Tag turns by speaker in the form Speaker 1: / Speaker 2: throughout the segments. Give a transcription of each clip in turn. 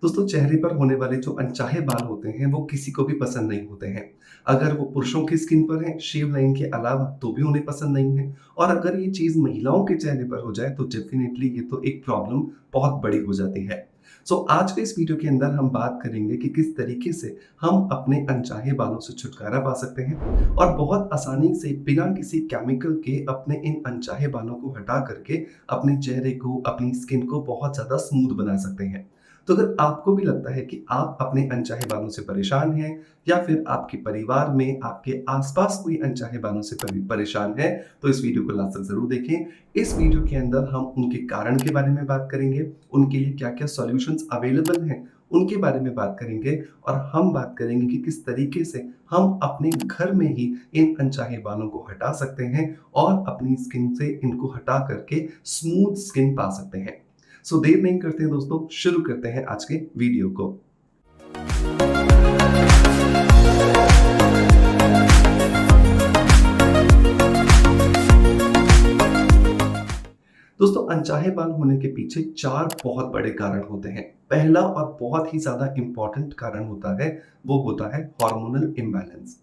Speaker 1: दोस्तों चेहरे पर होने वाले जो अनचाहे बाल होते हैं वो किसी को भी पसंद नहीं होते हैं। अगर वो पुरुषों की स्किन पर है शेव लाइन के अलावा तो भी उन्हें पसंद नहीं है। और अगर ये चीज़ महिलाओं के चेहरे पर हो जाए तो डेफिनेटली ये तो एक प्रॉब्लम बहुत बड़ी हो जाती है। आज के इस वीडियो के अंदर हम बात करेंगे कि किस तरीके से हम अपने अनचाहे बालों से छुटकारा पा सकते हैं और बहुत आसानी से बिना किसी केमिकल के अपने इन अनचाहे बालों को हटा करके अपने चेहरे को अपनी स्किन को बहुत ज़्यादा स्मूथ बना सकते हैं। तो अगर आपको भी लगता है कि आप अपने अनचाहे बालों से परेशान हैं या फिर आपके परिवार में आपके आसपास कोई अनचाहे बालों से परेशान है, तो इस वीडियो को लास्ट तक ज़रूर देखें। इस वीडियो के अंदर हम उनके कारण के बारे में बात करेंगे, उनके लिए क्या-क्या सॉल्यूशंस अवेलेबल हैं, उनके बारे में बात करेंगे और हम बात करेंगे कि किस तरीके से हम अपने घर में ही इन अनचाहे बालों को हटा सकते हैं और अपनी स्किन से इनको हटा करके स्मूथ स्किन पा सकते हैं। देर नहीं करते हैं दोस्तों, शुरू करते हैं आज के वीडियो को। दोस्तों अनचाहे बाल होने के पीछे 4 बहुत बड़े कारण होते हैं। पहला और बहुत ही ज़्यादा इम्पोर्टेंट कारण होता है, वो होता है हार्मोनल इम्बैलेंस।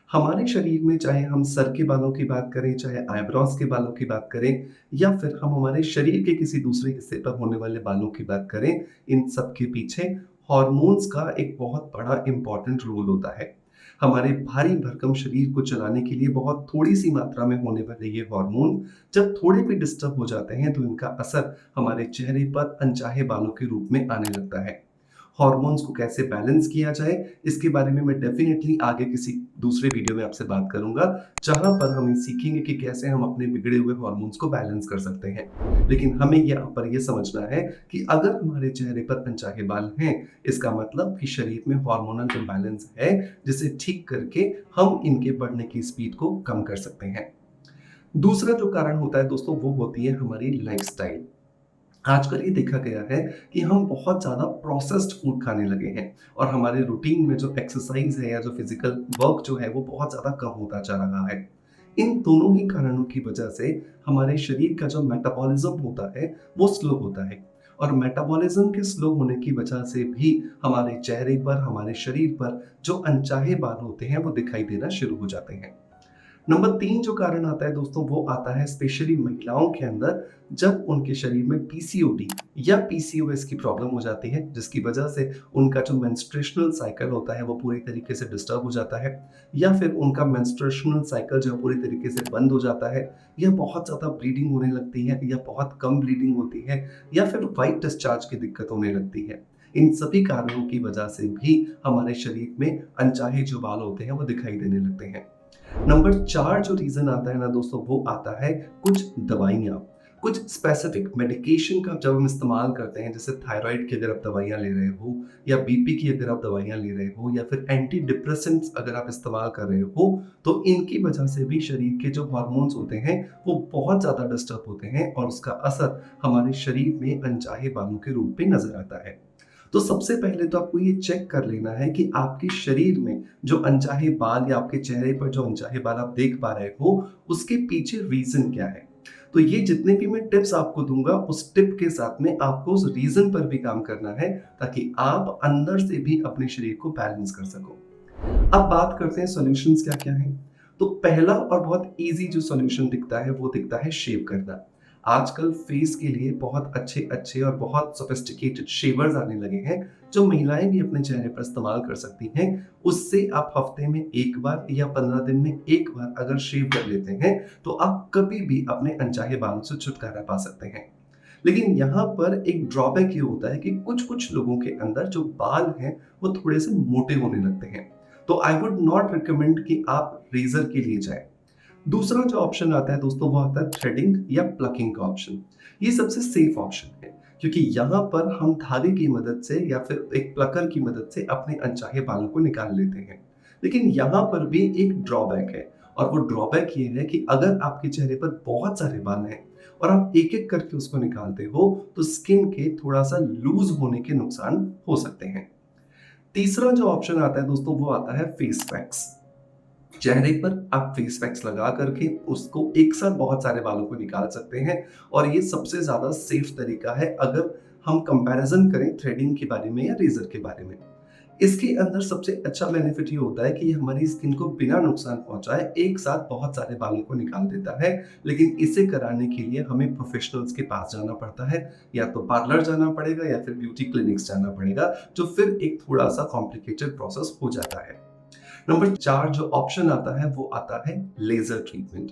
Speaker 1: हमारे शरीर में चाहे हम सर के बालों की बात करें, चाहे आईब्रोज के बालों की बात करें या फिर हम हमारे शरीर के किसी दूसरे हिस्से पर होने वाले बालों की बात करें, इन सब के पीछे हॉर्मोन्स का एक बहुत बड़ा इम्पोर्टेंट रोल होता है। हमारे भारी भरकम शरीर को चलाने के लिए बहुत थोड़ी-सी मात्रा में होने वाले ये हार्मोन जब थोड़े भी डिस्टर्ब हो जाते हैं, तो इनका असर हमारे चेहरे पर अनचाहे बालों के रूप में आने लगता है। हॉर्मोन्स को कैसे बैलेंस किया जाए, इसके बारे में मैं डेफिनिटली आगे किसी दूसरे वीडियो में आपसे बात करूँगा, जहाँ पर हम ये सीखेंगे कि कैसे हम अपने बिगड़े हुए हॉर्मोन्स को बैलेंस कर सकते हैं। लेकिन हमें यहाँ पर ये समझना है कि अगर हमारे चेहरे पर अनचाहे बाल हैं, इसका मतलब कि शरीर में हार्मोनल इम्बैलेंस है, जिसे ठीक करके हम इनके बढ़ने की स्पीड को कम कर सकते हैं। दूसरा जो कारण होता है दोस्तों, वो होती है हमारी लाइफ़स्टाइल। आजकल ये देखा गया है कि हम बहुत ज़्यादा प्रोसेस्ड फूड खाने लगे हैं और हमारे रूटीन में जो एक्सरसाइज है या जो फिजिकल वर्क जो है वो बहुत ज़्यादा कम होता जा रहा है। इन दोनों ही कारणों की वजह से हमारे शरीर का जो मेटाबॉलिज्म होता है वो स्लो होता है और मेटाबॉलिज्म के स्लो होने की वजह से भी हमारे चेहरे पर, हमारे शरीर पर जो अनचाहे बाल होते हैं वो दिखाई देना शुरू हो जाते हैं। नंबर 3 जो कारण आता है दोस्तों, वो आता है स्पेशली महिलाओं के अंदर, जब उनके शरीर में पीसीओडी या पीसीओएस की प्रॉब्लम हो जाती है, जिसकी वजह से उनका जो मेंस्ट्रुएशनल साइकिल होता है वो पूरी तरीके से डिस्टर्ब हो जाता है या फिर उनका मेंस्ट्रुएशनल साइकिल जो है पूरी तरीके से बंद हो जाता है या बहुत ज़्यादा ब्लीडिंग होने लगती है या बहुत कम ब्लीडिंग होती है या फिर व्हाइट डिस्चार्ज की दिक्कत होने लगती है। इन सभी कारणों की वजह से भी हमारे शरीर में अनचाहे जो बाल होते हैं वो दिखाई देने लगते हैं। नंबर 4 जो रीज़न आता है ना दोस्तों, वो आता है कुछ दवाइयाँ, कुछ स्पेसिफिक मेडिकेशन का जब हम इस्तेमाल करते हैं, जैसे थायराइड की अगर आप दवाइयाँ ले रहे हो या बीपी की अगर आप दवाइयाँ ले रहे हो या फिर एंटी डिप्रेसेंट्स अगर आप इस्तेमाल कर रहे हो, तो इनकी वजह से भी शरीर के जो हार्मोन्स होते हैं, वो बहुत ज़्यादा डिस्टर्ब होते हैं और उसका असर हमारे शरीर में अनचाहे बालों के रूप में नज़र आता है। तो सबसे पहले तो आपको ये चेक कर लेना है कि आपके शरीर में जो अनचाहे बाल या आपके चेहरे पर जो अनचाहे बाल आप देख पा रहे हो, उसके पीछे रीज़न क्या है? तो ये जितने भी मैं टिप्स आपको दूँगा, उस टिप के साथ में आपको उस रीज़न पर भी काम करना है, ताकि आप अंदर से भी अपने शरीर को बैलेंस कर सको। अब बात करते हैं सॉल्यूशंस क्या-क्या हैं। तो पहला और बहुत ईज़ी जो सॉल्यूशन दिखता है, वो दिखता है शेव करना। आजकल फेस के लिए बहुत अच्छे-अच्छे और बहुत सोफिस्टिकेटेड शेवर्स आने लगे हैं, जो महिलाएँ भी अपने चेहरे पर इस्तेमाल कर सकती हैं। उससे आप हफ्ते में 1 बार या 15 दिन में 1 बार अगर शेव कर लेते हैं, तो आप कभी भी अपने अनचाहे बालों से छुटकारा पा सकते हैं। लेकिन यहाँ पर एक ड्रॉबैक ये होता है कि कुछ-कुछ लोगों के अंदर जो बाल हैं, वो थोड़े-से मोटे होने लगते हैं। तो आई वुड नॉट रिकमेंड कि आप रेज़र के लिए जाएँ। दूसरा जो ऑप्शन आता है दोस्तों, वो आता है थ्रेडिंग या प्लकिंग का ऑप्शन। ये सबसे सेफ ऑप्शन है, क्योंकि यहाँ पर हम धागे की मदद से या फिर एक प्लकर की मदद से अपने अनचाहे बालों को निकाल लेते हैं। लेकिन यहाँ पर भी एक ड्रॉबैक है और वो ड्रॉबैक ये है कि अगर आपके चेहरे पर बहुत सारे बाल हैं और आप एक-एक करके उसको निकालते हो, तो स्किन के थोड़ा-सा लूज़ होने के नुकसान हो सकते हैं। तीसरा जो ऑप्शन आता है दोस्तों, वो आता है फेस पैक्स। चेहरे पर आप फेस पैक्स लगा करके उसको एक साथ बहुत सारे बालों को निकाल सकते हैं और ये सबसे ज़्यादा सेफ तरीका है, अगर हम कंपैरिजन करें थ्रेडिंग के बारे में या रेजर के बारे में, इसके अंदर सबसे अच्छा बेनिफिट ये होता है कि ये हमारी स्किन को बिना नुकसान पहुंचाए एक साथ बहुत सारे बालों को निकाल देता है। लेकिन इसे कराने के लिए हमें प्रोफेशनल्स के पास जाना पड़ता है, या तो पार्लर जाना पड़ेगा या फिर ब्यूटी क्लिनिक्स जाना पड़ेगा, जो फिर एक थोड़ा सा कॉम्प्लिकेटेड प्रोसेस हो जाता है। नंबर 4 जो ऑप्शन आता है वो आता है लेजर ट्रीटमेंट।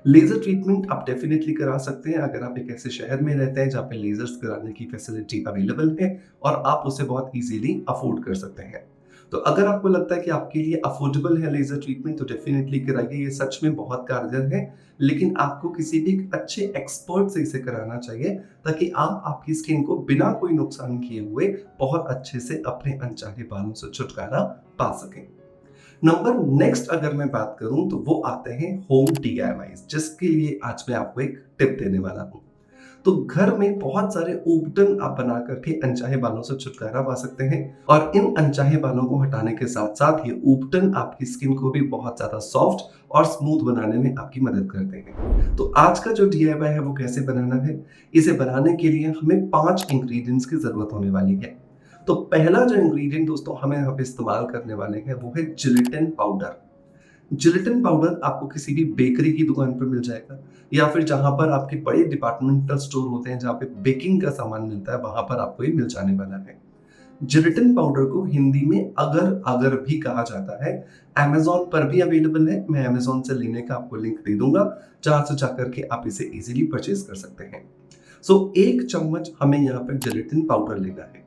Speaker 1: लेजर ट्रीटमेंट आप डेफिनेटली करा सकते हैं अगर आप एक ऐसे शहर में रहते हैं जहाँ पे लेजर्स कराने की फैसिलिटी अवेलेबल है और आप उसे बहुत इजीली अफोर्ड कर सकते हैं। तो अगर आपको लगता है कि आपके लिए अफोर्डेबल है लेजर ट्रीटमेंट तो डेफिनेटली कराइए, ये सच में बहुत कारगर है। लेकिन आपको किसी भी अच्छे एक्सपर्ट से इसे कराना चाहिए ताकि आप आपकी स्किन को बिना कोई नुकसान किए हुए बहुत अच्छे से अपने अनचाहे बालों से छुटकारा पा सकें। नंबर नेक्स्ट अगर मैं बात करूं तो वो आते हैं होम DIYs, जिसके लिए आज मैं आपको एक टिप देने वाला हूं। तो घर में बहुत सारे उपटन आप बना करके अनचाहे बालों से छुटकारा पा सकते हैं और इन अनचाहे बालों को हटाने के साथ साथ ये उपटन आपकी स्किन को भी बहुत ज्यादा सॉफ्ट और स्मूथ बनाने में आपकी मदद करते हैं। तो आज का जो DIY है वो कैसे बनाना है, इसे बनाने के लिए हमें 5 इंग्रेडिएंट्स की जरूरत होने वाली है। तो पहला जो इंग्रेडिएंट दोस्तों हमें यहाँ पे इस्तेमाल करने वाले हैं वो है जिलेटिन पाउडर। जिलेटिन पाउडर आपको किसी भी बेकरी की दुकान पर मिल जाएगा या फिर जहां पर आपके बड़े डिपार्टमेंटल स्टोर होते हैं जहां पे बेकिंग का सामान मिलता है वहां पर आपको ये मिल जाने वाला है। जिलेटिन पाउडर को हिंदी में अगर अगर भी कहा जाता है। अमेजोन पर भी अवेलेबल है, मैं अमेजोन से लेने का आपको लिंक दे दूंगा जहां से जाकर के आप इसे इजीली परचेज कर सकते हैं। सो 1 चम्मच हमें यहाँ पर जिलेटिन पाउडर लेना है।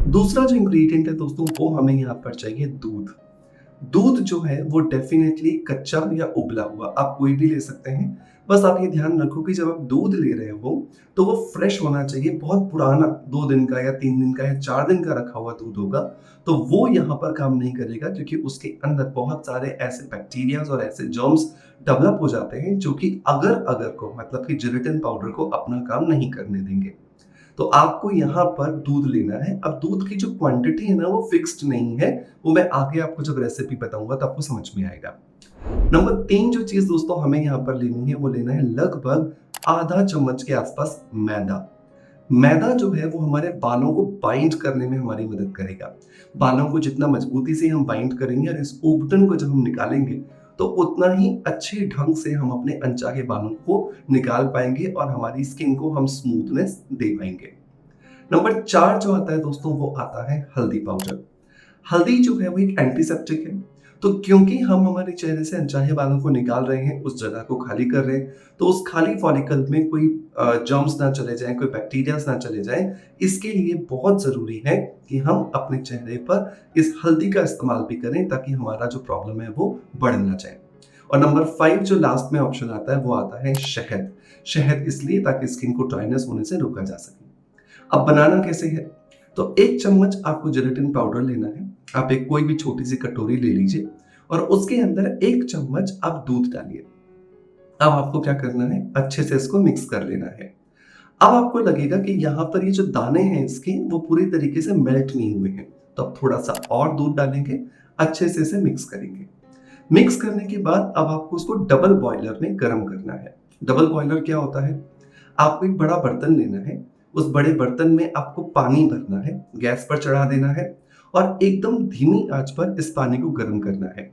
Speaker 1: दूसरा जो इंग्रेडिएंट है दोस्तों वो हमें यहाँ पर चाहिए दूध। दूध जो है वो डेफिनेटली कच्चा या उबला हुआ आप कोई भी ले सकते हैं। बस आप ये ध्यान रखो कि जब आप दूध ले रहे हो तो वो फ्रेश होना चाहिए, बहुत पुराना 2 दिन का या 3 दिन का या 4 दिन का रखा हुआ दूध होगा तो वो यहाँ पर काम नहीं करेगा, क्योंकि उसके अंदर बहुत सारे ऐसे बैक्टीरियाज और ऐसे जर्म्स डेवलप हो जाते हैं जो कि अगर अगर को मतलब कि जिलेटिन पाउडर को अपना काम नहीं करने देंगे। तो आपको यहाँ पर दूध लेना है। अब दूध की जो क्वांटिटी है ना वो फिक्स्ड नहीं है, वो मैं आगे आपको जब रेसिपी बताऊंगा तो आपको समझ में आएगा। नंबर 3 जो चीज दोस्तों हमें यहाँ पर लेनी है वो लेना है लगभग आधा चम्मच के आसपास मैदा। मैदा जो है वो हमारे बालों को बाइंड करने में हमारी मदद करेगा। बालों को जितना मजबूती से हम बाइंड करेंगे और इस उपटन को जब हम निकालेंगे तो उतना ही अच्छे ढंग से हम अपने अनचाहे बालों को निकाल पाएंगे और हमारी स्किन को हम स्मूथनेस दे पाएंगे। नंबर 4 जो आता है दोस्तों वो आता है हल्दी पाउडर। हल्दी जो है वो एक एंटीसेप्टिक है, तो क्योंकि हम हमारे चेहरे से अनचाहे बालों को निकाल रहे हैं, उस जगह को खाली कर रहे हैं, तो उस खाली फॉलिकल में कोई जर्म्स ना चले जाएं, कोई बैक्टीरियाज ना चले जाएं, इसके लिए बहुत जरूरी है कि हम अपने चेहरे पर इस हल्दी का इस्तेमाल भी करें ताकि हमारा जो प्रॉब्लम है वो बढ़ ना जाए। और नंबर 5 जो लास्ट में ऑप्शन आता है वो आता है शहद। शहद इसलिए ताकि स्किन को ड्राइनेस होने से रोका जा सके। अब बनाना कैसे है, तो 1 चम्मच आपको जिलेटिन पाउडर लेना है। आप एक कोई भी छोटी सी कटोरी ले लीजिए और उसके अंदर 1 चम्मच आप दूध डालिए। अब आपको क्या करना है, अच्छे से इसको मिक्स कर लेना है। अब आपको लगेगा कि यहाँ पर ये जो दाने हैं इसके वो पूरी तरीके से मेल्ट नहीं हुए हैं, तो आप थोड़ा सा और दूध डालेंगे, अच्छे से इसे मिक्स करेंगे। मिक्स करने के बाद अब आपको उसको डबल बॉयलर में गर्म करना है। डबल बॉयलर क्या होता है, आपको एक बड़ा बर्तन लेना है, उस बड़े बर्तन में आपको पानी भरना है, गैस पर चढ़ा देना है और एकदम धीमी आंच पर इस पानी को गर्म करना है।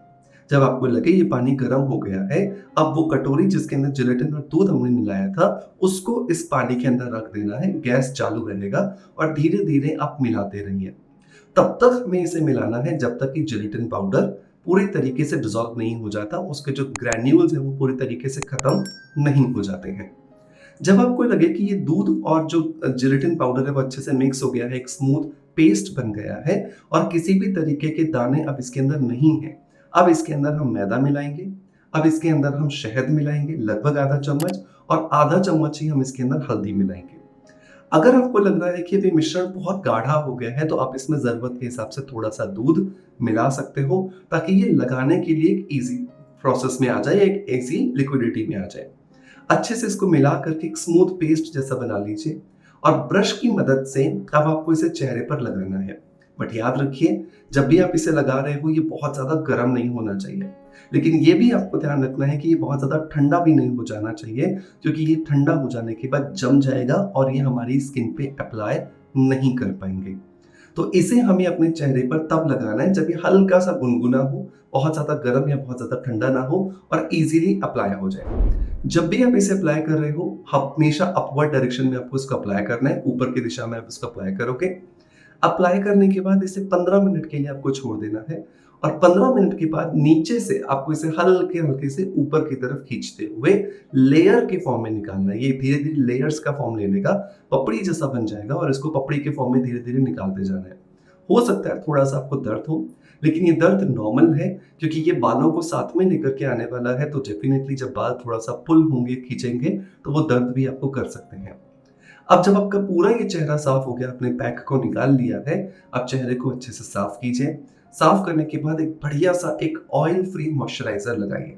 Speaker 1: जब आपको लगे ये पानी गर्म हो गया है, अब वो कटोरी जिसके अंदर जिलेटिन और दूध हमने मिलाया था उसको इस पानी के अंदर रख देना है। गैस चालू रहेगा और धीरे धीरे आप मिलाते रहिए। तब तक हमें इसे मिलाना है जब तक कि जिलेटिन पाउडर पूरी तरीके से डिसॉल्व नहीं हो जाता, उसके जो ग्रैन्यूल्स हैं वो पूरी तरीके से खत्म नहीं हो जाते हैं। जब आपको लगे कि ये दूध और जो जिलेटिन पाउडर है वो अच्छे से मिक्स हो गया है, एक स्मूथ पेस्ट बन गया है और किसी भी तरीके के दाने अब इसके अंदर नहीं है, अब इसके अंदर हम मैदा मिलाएंगे। अब इसके अंदर हम शहद मिलाएंगे लगभग आधा चम्मच और आधा चम्मच ही हम इसके अंदर हल्दी मिलाएंगे। अगर आपको लग रहा है कि ये मिश्रण बहुत गाढ़ा हो गया है तो आप इसमें जरूरत के हिसाब से थोड़ा सा दूध मिला सकते हो ताकि ये लगाने के लिए एक इजी प्रोसेस में आ जाए, एक इजी लिक्विडिटी में आ जाए। अच्छे से इसको मिला करके एक स्मूथ पेस्ट जैसा बना लीजिए और ब्रश की मदद से अब आपको इसे चेहरे पर लगाना है। बट याद रखिए, जब भी आप इसे लगा रहे हो, ये बहुत ज़्यादा गर्म नहीं होना चाहिए। लेकिन ये भी आपको ध्यान रखना है कि ये बहुत ज़्यादा ठंडा भी नहीं हो जाना चाहिए, क्योंकि ये ठंडा हो जाने के बाद जम जाएगा और ये हमारी स्किन पे अप्लाई नहीं कर पाएँगे। तो इसे हमें अपने चेहरे पर तब लगाना है जब ये हल्का-सा गुनगुना हो, बहुत ज़्यादा गर्म या बहुत ज़्यादा ठंडा ना हो और ईज़िली अप्लाई हो जाए। जब भी आप इसे अप्लाई कर रहे हो, हमेशा अपवर्ड डायरेक्शन में आपको इसको अप्लाई करना है, ऊपर की दिशा में आप इसको अप्लाई करोगे। अप्लाई करने के बाद इसे 15 मिनट के लिए आपको छोड़ देना है और 15 मिनट के बाद नीचे से आपको इसे हल्के-हल्के से ऊपर की तरफ खींचते हुए लेयर के फॉर्म में निकालना है। ये धीरे-धीरे लेयर्स का फॉर्म ले लेगा, पपड़ी जैसा बन जाएगा और इसको पपड़ी के फॉर्म में धीरे-धीरे निकालते जाना है। हो सकता है थोड़ा-सा आपको दर्द हो, लेकिन ये दर्द नॉर्मल है, क्योंकि ये बालों को साथ में लेकर के आने वाला है, तो डेफिनिटली जब बाल थोड़ा-सा पुल होंगे, खींचेंगे, तो वो दर्द भी आपको कर सकते हैं। अब जब आपका पूरा ये चेहरा साफ हो गया, आपने पैक को निकाल लिया है, अब चेहरे को अच्छे से साफ कीजिए। साफ करने के बाद एक बढ़िया-सा एक ऑयल फ्री मॉइस्चराइज़र लगाइए।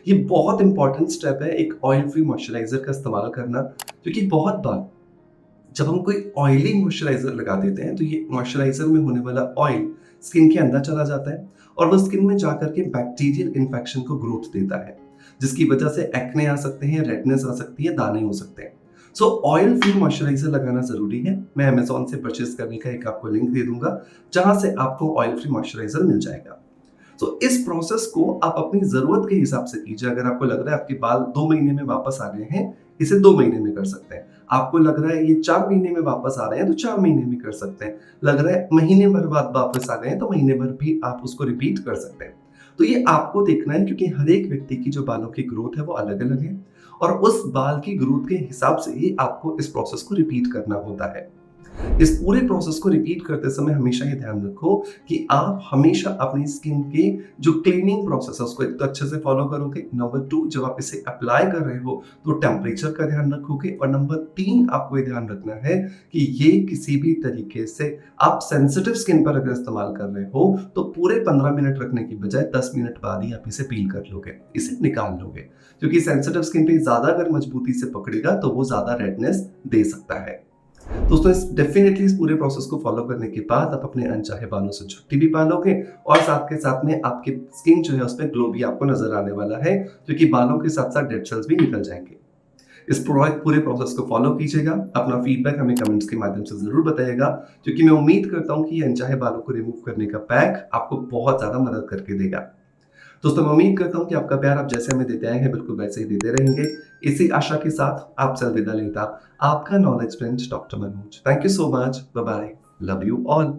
Speaker 1: ये बहुत इंपॉर्टेंट स्टेप है, एक ऑयल फ्री मॉइस्चराइज़र का इस्तेमाल करना, क्योंकि बहुत बार जब हम कोई ऑयली मॉइस्चराइज़र लगा देते हैं, तो ये मॉइस्चराइज़र में होने वाला ऑयल स्किन के अंदर चला जाता है और वो स्किन में जाकर के बैक्टीरियल इन्फेक्शन को ग्रोथ देता है, जिसकी वजह से एक्ने आ सकते हैं, रेडनेस आ सकती है, दाने हो सकते हैं। सो ऑयल फ्री मॉइस्चराइज़र लगाना ज़रूरी है। मैं अमेज़न से परचेज़ करने का एक आपको लिंक दे दूँगा, जहाँ से आपको ऑयल फ्री मॉइस्चराइज़र मिल जाएगा। तो इस प्रोसेस को आप अपनी ज़रूरत के हिसाब से कीजिए। अगर आपको लग रहा है आपके बाल 2 महीने में वापस आ रहे हैं, इसे 2 महीने में कर सकते हैं। आपको लग रहा है ये 4 महीने में वापस आ रहे हैं, तो 4 महीने में कर सकते हैं। लग रहा है महीने भर बाद वापस आ गए हैं, तो महीने भर भी आप उसको रिपीट कर सकते हैं। तो ये आपको देखना है, क्योंकि हर एक व्यक्ति की जो बालों की ग्रोथ है वो अलग-अलग है और उस बाल की ग्रोथ के हिसाब से ही आपको इस प्रोसेस को रिपीट करना होता है। इस पूरे प्रोसेस को रिपीट करते समय हमेशा ये ध्यान रखो कि आप हमेशा अपनी स्किन के जो क्लीनिंग प्रोसेस है उसको एक तो अच्छे से फॉलो करोगे। नंबर 2, जब आप इसे अप्लाई कर रहे हो तो टेम्परेचर का ध्यान रखोगे और नंबर 3, आपको ये ध्यान रखना है कि ये किसी भी तरीके से आप सेंसिटिव स्किन पर अगर इस्तेमाल कर रहे हो तो पूरे 15 मिनट रखने की बजाय 10 मिनट बाद ही आप इसे पील कर लोगे, इसे निकाल लोगे, क्योंकि सेंसिटिव स्किन पे ज्यादा अगर मजबूती से पकड़ेगा तो वो ज्यादा रेडनेस दे सकता है। दोस्तों, इस डेफिनेटली इस पूरे प्रोसेस को फॉलो करने के बाद आप अपने अनचाहे बालों से छुट्टी भी पालोगे और साथ के साथ में आपकी स्किन जो है उस पे ग्लो भी आपको नजर आने वाला है, क्योंकि बालों के साथ साथ डेड सेल्स भी निकल जाएंगे। इस पूरे प्रोसेस को फॉलो कीजिएगा। अपना फीडबैक हमें कमेंट्स के माध्यम से जरूर बताइएगा, क्योंकि मैं उम्मीद करता हूँ कि ये अनचाहे बालों को रिमूव करने का पैक आपको बहुत ज्यादा मदद करके देगा। दोस्तों, मैं उम्मीद करता हूँ कि आपका प्यार आप जैसे हमें देते आए हैं बिल्कुल वैसे ही देते रहेंगे। इसी आशा के साथ आपसे अलविदा लेता आपका knowledge friend doctor Manoj. Thank you so much. Bye bye. Love you all.